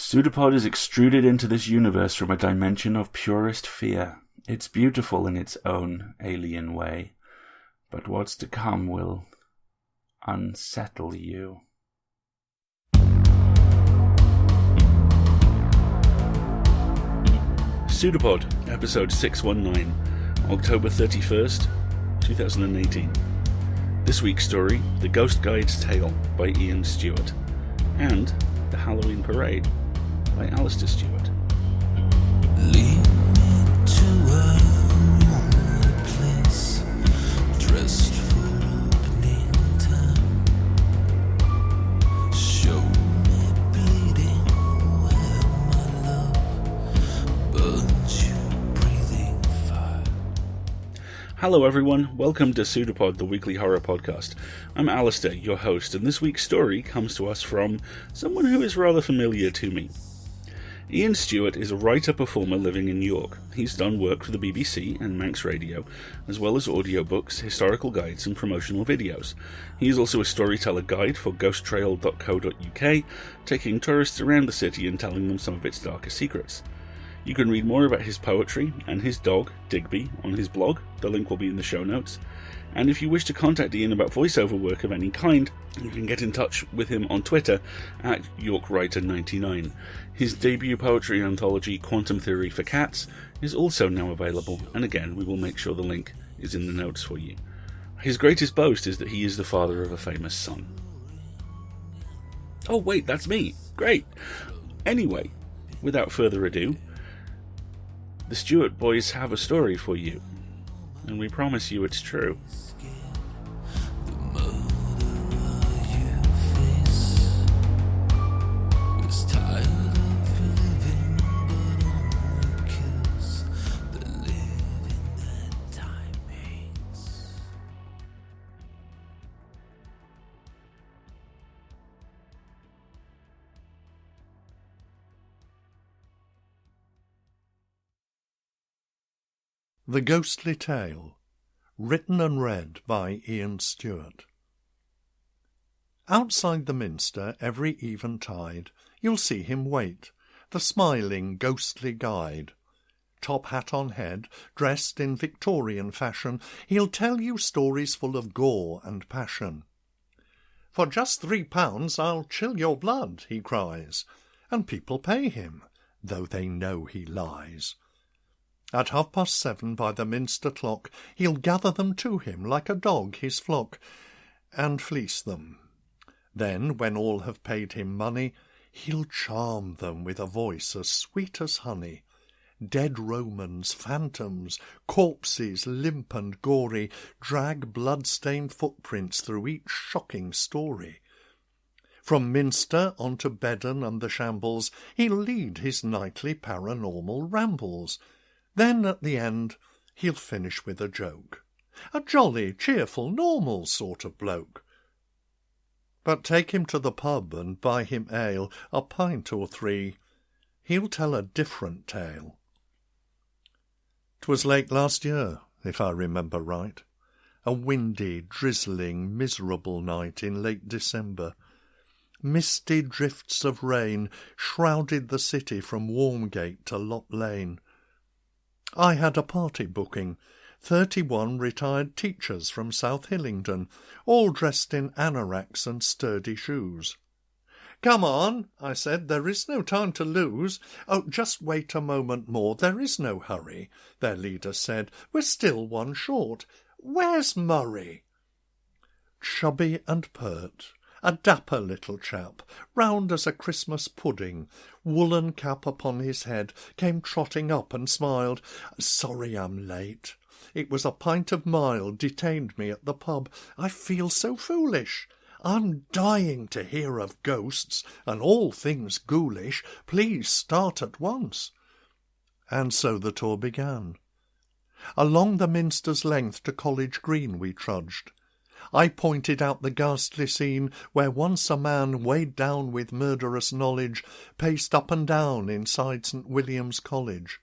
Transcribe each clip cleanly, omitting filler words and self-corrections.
PseudoPod is extruded into this universe from a dimension of purest fear. It's beautiful in its own alien way, but what's to come will unsettle you. PseudoPod, episode 619, October 31st, 2018. This week's story, The Ghost Guide's Tale by Ian Stewart, and The Halloween Parade by Alasdair Stuart. Lead me to a lonely place, dressed for opening time. Show me bleeding where my love burns you breathing fire. Hello everyone, welcome to PseudoPod, the weekly horror podcast. I'm Alasdair, your host, and this week's story comes to us from someone who is rather familiar to me. Ian Stewart is a writer-performer living in York. He's done work for the BBC and Manx Radio, as well as audiobooks, historical guides and promotional videos. He is also a storyteller guide for ghosttrail.co.uk, taking tourists around the city and telling them some of its darkest secrets. You can read more about his poetry and his dog, Digby, on his blog. The link will be in the show notes. And if you wish to contact Ian about voiceover work of any kind, you can get in touch with him on Twitter at YorkWriter99. His debut poetry anthology, Quantum Theory for Cats, is also now available, and again, we will make sure the link is in the notes for you. His greatest boast is that he is the father of a famous son. Oh wait, that's me! Great! Anyway, without further ado, the Stewart boys have a story for you, and we promise you it's true. The Ghostly Tale, written and read by Ian Stewart. Outside the Minster every eventide you'll see him wait, the smiling ghostly guide. Top hat on head, dressed in Victorian fashion, he'll tell you stories full of gore and passion. "For just £3 I'll chill your blood," he cries, and people pay him, though they know he lies. At 7:30 by the Minster clock, he'll gather them to him like a dog his flock, and fleece them. Then, when all have paid him money, he'll charm them with a voice as sweet as honey. Dead Romans, phantoms, corpses, limp and gory, drag bloodstained footprints through each shocking story. From Minster on to Bedern and the Shambles, he'll lead his nightly paranormal rambles. Then, at the end, he'll finish with a joke. A jolly, cheerful, normal sort of bloke. But take him to the pub and buy him ale, a pint or three. He'll tell a different tale. 'Twas late last year, if I remember right. A windy, drizzling, miserable night in late December. Misty drifts of rain shrouded the city from Warmgate to Lot Lane. I had a party booking, 31 retired teachers from South Hillingdon, all dressed in anoraks and sturdy shoes. "Come on," I said, "there is no time to lose." "Oh, just wait a moment more, there is no hurry," their leader said. "We're still one short. Where's Murray?" Chubby and pert, a dapper little chap, round as a Christmas pudding, woollen cap upon his head, came trotting up and smiled. "Sorry I'm late. It was a pint of mild detained me at the pub. I feel so foolish. I'm dying to hear of ghosts and all things ghoulish. Please start at once." And so the tour began. Along the Minster's length to College Green we trudged. I pointed out the ghastly scene where once a man weighed down with murderous knowledge paced up and down inside St. William's College.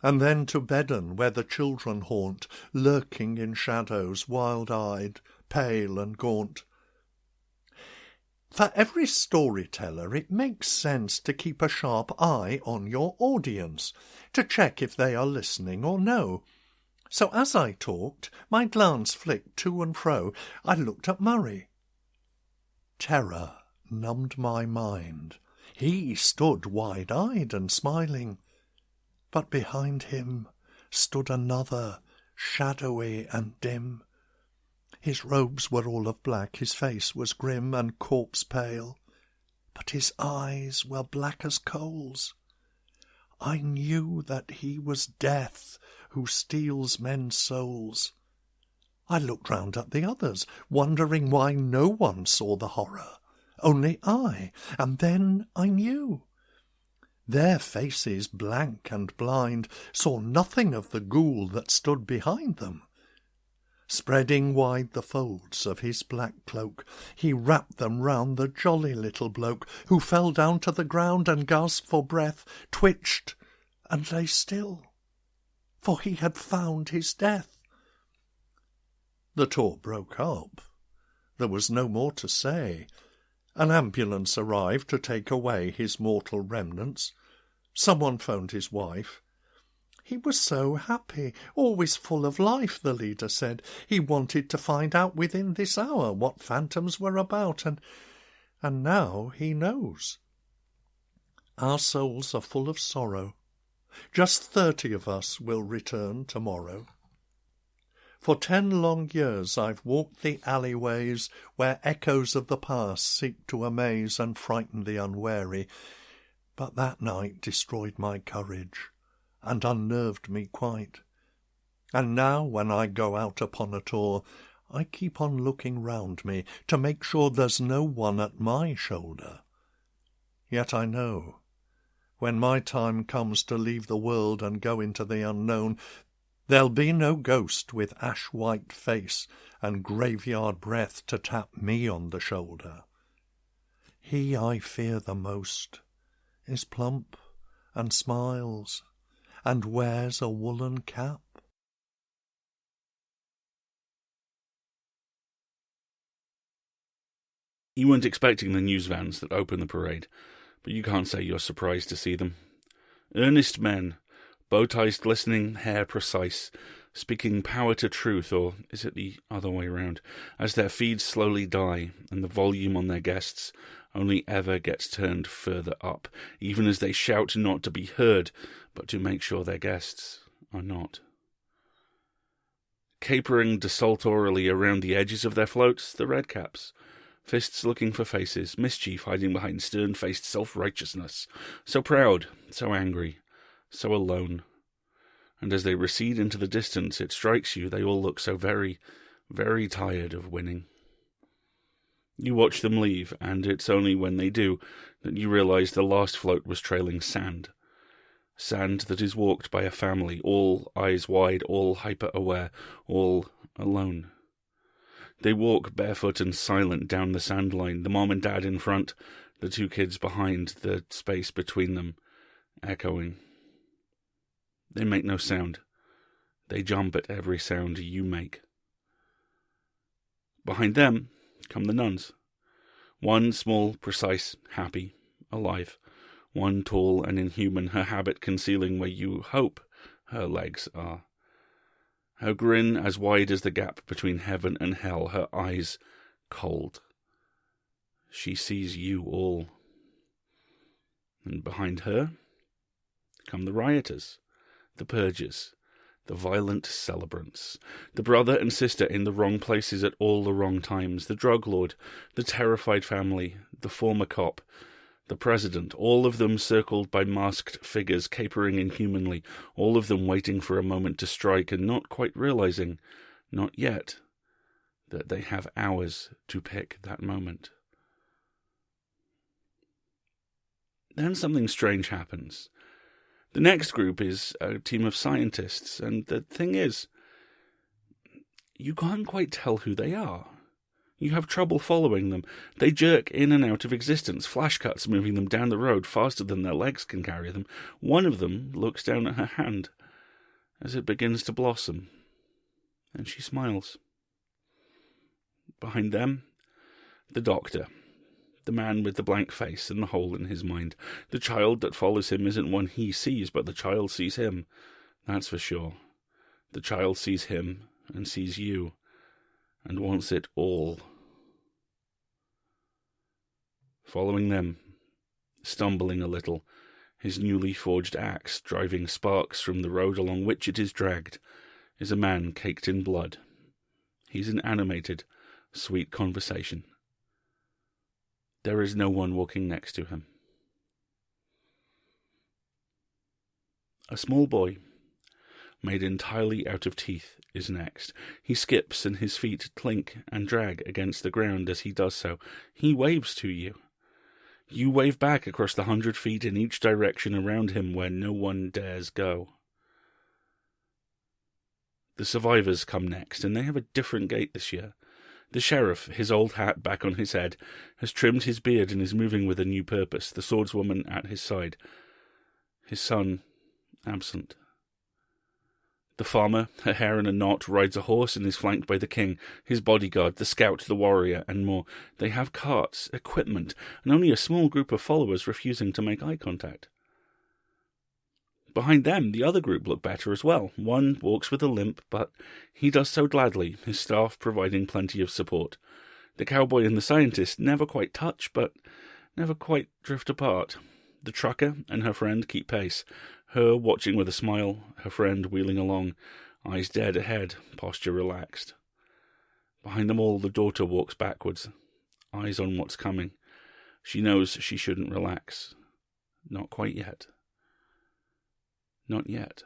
And then to Bedern, where the children haunt, lurking in shadows, wild-eyed, pale and gaunt. For every storyteller, it makes sense to keep a sharp eye on your audience, to check if they are listening or no. So as I talked, my glance flicked to and fro. I looked at Murray. Terror numbed my mind. He stood wide-eyed and smiling. But behind him stood another, shadowy and dim. His robes were all of black, his face was grim and corpse-pale, but his eyes were black as coals. I knew that he was Death, who steals men's souls. I looked round at the others, wondering why no one saw the horror, only I, and then I knew. Their faces, blank and blind, saw nothing of the ghoul that stood behind them. Spreading wide the folds of his black cloak, he wrapped them round the jolly little bloke, who fell down to the ground and gasped for breath, twitched and lay still, for he had found his death. The tour broke up. There was no more to say. An ambulance arrived to take away his mortal remnants. Someone phoned his wife. He was so happy, always full of life, the leader said. He wanted to find out within this hour what phantoms were about, and now he knows. Our souls are full of sorrow. Just 30 of us will return tomorrow. For 10 long years I've walked the alleyways where echoes of the past seek to amaze and frighten the unwary, but that night destroyed my courage and unnerved me quite. And now, when I go out upon a tour, I keep on looking round me to make sure there's no one at my shoulder. Yet I know, when my time comes to leave the world and go into the unknown, there'll be no ghost with ash-white face and graveyard breath to tap me on the shoulder. He I fear the most is plump and smiles and wears a woolen cap. You weren't expecting the news vans that open the parade, but you can't say you're surprised to see them. Earnest men, bow-ties glistening, hair precise, speaking power to truth, or is it the other way round, as their feeds slowly die, and the volume on their guests only ever gets turned further up, even as they shout not to be heard, but to make sure their guests are not. Capering desultorily around the edges of their floats, the redcaps, fists looking for faces, mischief hiding behind stern-faced self-righteousness, so proud, so angry, so alone. And as they recede into the distance, it strikes you they all look so very, very tired of winning. You watch them leave, and it's only when they do that you realise the last float was trailing sand. Sand that is walked by a family, all eyes wide, all hyper-aware, all alone. They walk barefoot and silent down the sand line, the mom and dad in front, the 2 kids behind, the space between them echoing. They make no sound. They jump at every sound you make. Behind them come the nuns. One small, precise, happy, alive. One tall and inhuman, her habit concealing where you hope her legs are. Her grin as wide as the gap between heaven and hell, her eyes cold. She sees you all. And behind her come the rioters, the purgers, the violent celebrants, the brother and sister in the wrong places at all the wrong times, the drug lord, the terrified family, the former cop, the president, all of them circled by masked figures capering inhumanly, all of them waiting for a moment to strike and not quite realizing, not yet, that they have hours to pick that moment. Then something strange happens. The next group is a team of scientists, and the thing is, you can't quite tell who they are. You have trouble following them. They jerk in and out of existence, flash cuts moving them down the road faster than their legs can carry them. One of them looks down at her hand as it begins to blossom, and she smiles. Behind them, the doctor, The man with the blank face and the hole in his mind. The child that follows him isn't one he sees, but the child sees him. That's for sure. The child sees him and sees you and wants it all. Following them, stumbling a little, his newly forged axe driving sparks from the road along which it is dragged, is a man caked in blood. He's in animated, sweet conversation. There is no one walking next to him. A small boy, made entirely out of teeth, is next. He skips and his feet clink and drag against the ground as he does so. He waves to you. You wave back across the 100 feet in each direction around him where no one dares go. The survivors come next, and they have a different gait this year. The sheriff, his old hat back on his head, has trimmed his beard and is moving with a new purpose, the swordswoman at his side. His son, absent. The farmer, her hair in a knot, rides a horse and is flanked by the king, his bodyguard, the scout, the warrior, and more. They have carts, equipment, and only a small group of followers refusing to make eye contact. Behind them, the other group look better as well. One walks with a limp, but he does so gladly, his staff providing plenty of support. The cowboy and the scientist never quite touch, but never quite drift apart. The trucker and her friend keep pace, her watching with a smile, her friend wheeling along, eyes dead ahead, posture relaxed. Behind them all, the daughter walks backwards, eyes on what's coming. She knows she shouldn't relax. Not quite yet. Not yet.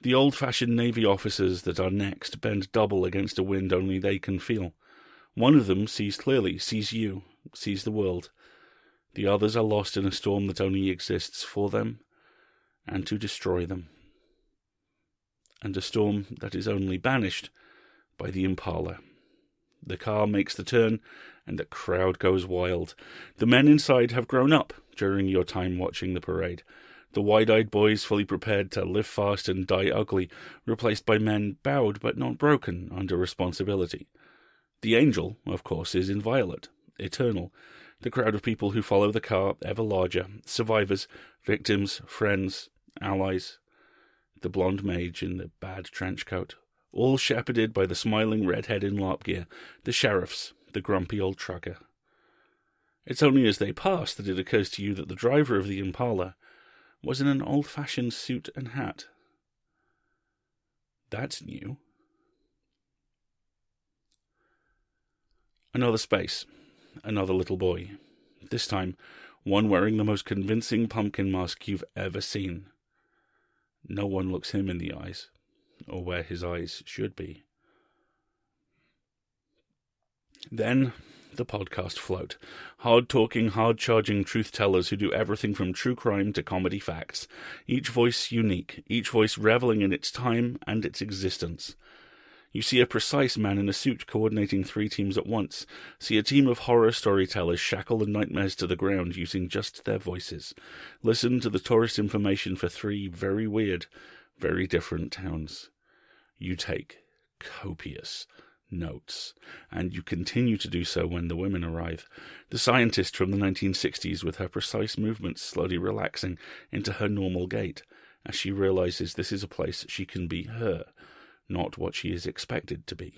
The old-fashioned Navy officers that are next bend double against a wind only they can feel. One of them sees clearly, sees you, sees the world. The others are lost in a storm that only exists for them and to destroy them. And a storm that is only banished by the Impala. The car makes the turn, and the crowd goes wild. The men inside have grown up during your time watching the parade. The wide-eyed boys fully prepared to live fast and die ugly, replaced by men bowed but not broken under responsibility. The angel, of course, is inviolate, eternal. The crowd of people who follow the car, ever larger, survivors, victims, friends, allies. The blonde mage in the bad trench coat, all shepherded by the smiling redhead in LARP gear, the sheriffs, the grumpy old trucker. It's only as they pass that it occurs to you that the driver of the Impala was in an old-fashioned suit and hat. That's new. Another space, another little boy. This time, one wearing the most convincing pumpkin mask you've ever seen. No one looks him in the eyes, or where his eyes should be. Then the podcast float. Hard-talking, hard-charging truth-tellers who do everything from true crime to comedy facts. Each voice unique, each voice reveling in its time and its existence. You see a precise man in a suit coordinating 3 teams at once. See a team of horror storytellers shackle the nightmares to the ground using just their voices. Listen to the tourist information for 3 very weird, very different towns. You take copious notes, and you continue to do so when the women arrive. The scientist from the 1960s with her precise movements slowly relaxing into her normal gait as she realizes this is a place she can be her, not what she is expected to be.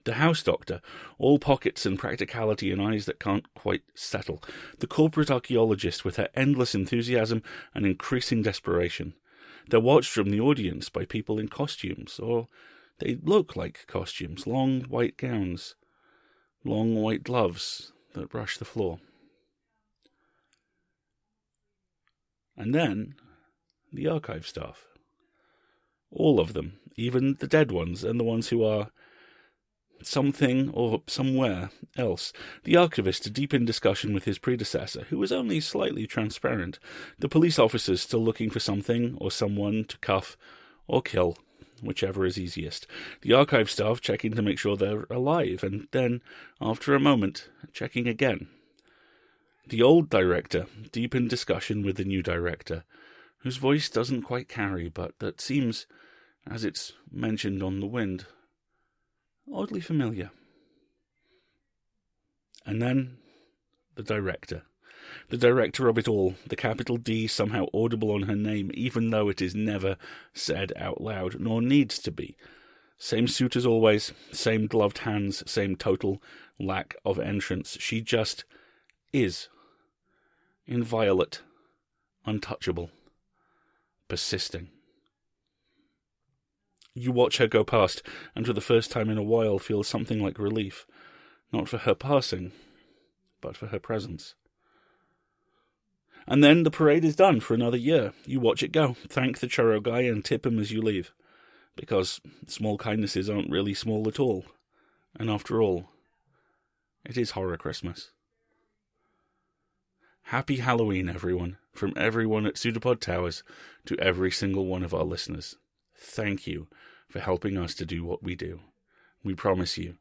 The house doctor, all pockets and practicality and eyes that can't quite settle. The corporate archaeologist with her endless enthusiasm and increasing desperation. They're watched from the audience by people in costumes, or they look like costumes, long white gowns, long white gloves that brush the floor. And then the archive staff. All of them, even the dead ones and the ones who are something or somewhere else. The archivist deep in discussion with his predecessor, who was only slightly transparent. The police officers still looking for something or someone to cuff or kill, whichever is easiest. The archive staff checking to make sure they're alive, and then, after a moment, checking again. The old director deep in discussion with the new director, whose voice doesn't quite carry, but that seems, as it's mentioned on the wind, oddly familiar. And then the director. The director of it all, the capital D somehow audible on her name, even though it is never said out loud, nor needs to be. Same suit as always, same gloved hands, same total lack of entrance. She just is. Inviolate. Untouchable. Persisting. You watch her go past, and for the first time in a while feel something like relief. Not for her passing, but for her presence. And then the parade is done for another year. You watch it go, thank the churro guy, and tip him as you leave. Because small kindnesses aren't really small at all. And after all, it is Horror Christmas. Happy Halloween, everyone, from everyone at PseudoPod Towers to every single one of our listeners. Thank you for helping us to do what we do. We promise you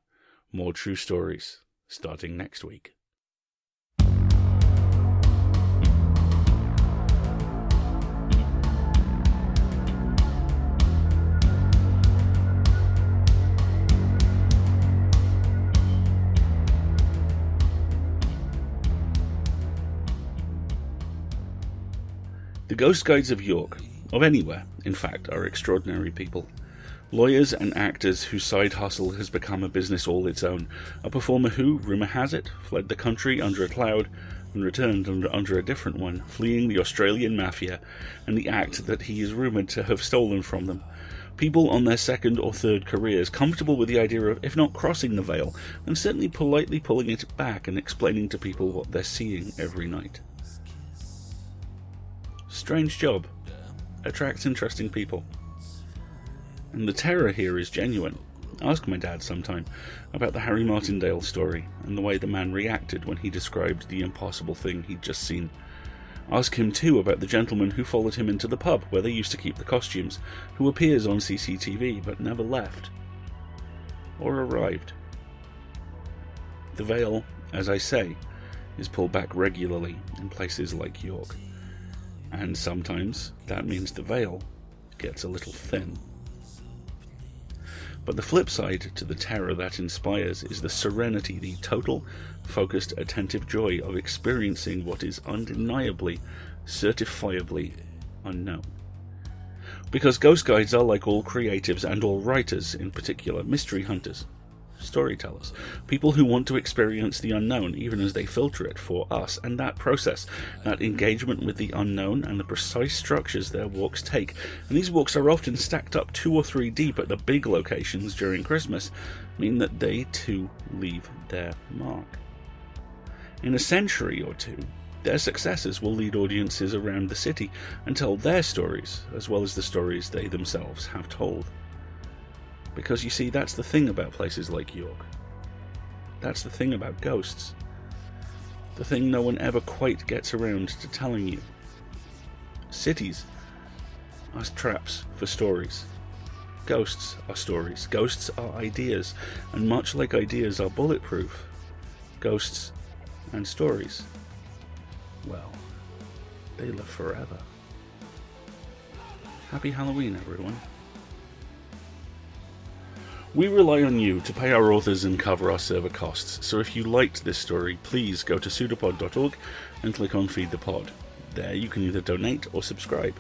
more true stories starting next week. The ghost guides of York, of anywhere, in fact, are extraordinary people. Lawyers and actors whose side hustle has become a business all its own. A performer who, rumour has it, fled the country under a cloud and returned under a different one, fleeing the Australian mafia and the act that he is rumoured to have stolen from them. People on their second or third careers, comfortable with the idea of, if not crossing the veil, then certainly politely pulling it back and explaining to people what they're seeing every night. Strange job. Attracts interesting people. And the terror here is genuine. Ask my dad sometime about the Harry Martindale story and the way the man reacted when he described the impossible thing he'd just seen. Ask him too about the gentleman who followed him into the pub where they used to keep the costumes, who appears on CCTV but never left. Or arrived. The veil, as I say, is pulled back regularly in places like York. And sometimes that means the veil gets a little thin. But the flip side to the terror that inspires is the serenity, the total, focused, attentive joy of experiencing what is undeniably, certifiably unknown. Because ghost guides are, like all creatives and all writers in particular, mystery hunters, storytellers, people who want to experience the unknown even as they filter it for us, and that process, that engagement with the unknown and the precise structures their walks take, and these walks are often stacked up 2 or 3 deep at the big locations during Christmas, mean that they too leave their mark. In a century or two, their successes will lead audiences around the city and tell their stories, as well as the stories they themselves have told. Because, you see, that's the thing about places like York. That's the thing about ghosts. The thing no one ever quite gets around to telling you. Cities are traps for stories. Ghosts are stories. Ghosts are ideas. And much like ideas are bulletproof, ghosts and stories, well, they live forever. Happy Halloween, everyone. We rely on you to pay our authors and cover our server costs, so if you liked this story, please go to pseudopod.org and click on Feed the Pod. There you can either donate or subscribe.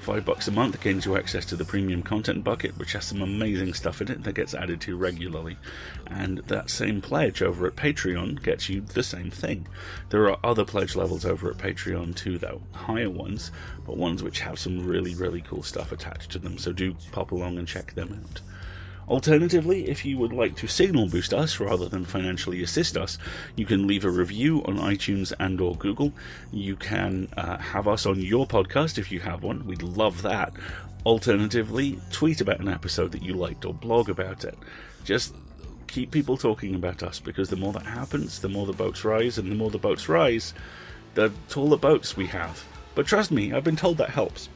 $5 a month gains you access to the premium content bucket, which has some amazing stuff in it that gets added to regularly. And that same pledge over at Patreon gets you the same thing. There are other pledge levels over at Patreon too, though. Higher ones, but ones which have some really, really cool stuff attached to them, so do pop along and check them out. Alternatively, if you would like to signal boost us rather than financially assist us, you can leave a review on iTunes and or Google. You can have us on your podcast if you have one. We'd love that. Alternatively, tweet about an episode that you liked or blog about it. Just keep people talking about us, because the more that happens, the more the boats rise, and the more the boats rise, the taller boats we have. But trust me, I've been told that helps.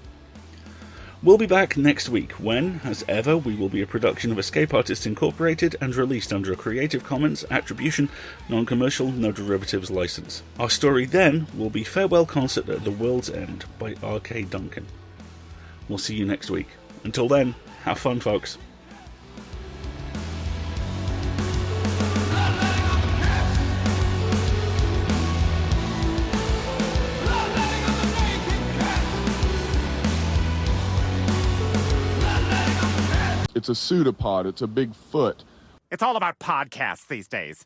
We'll be back next week when, as ever, we will be a production of Escape Artists Incorporated and released under a Creative Commons Attribution, Non-Commercial, No Derivatives license. Our story then will be Farewell Concert at the World's End by R.K. Duncan. We'll see you next week. Until then, have fun, folks. It's a pseudopod. It's a big foot. It's all about podcasts these days.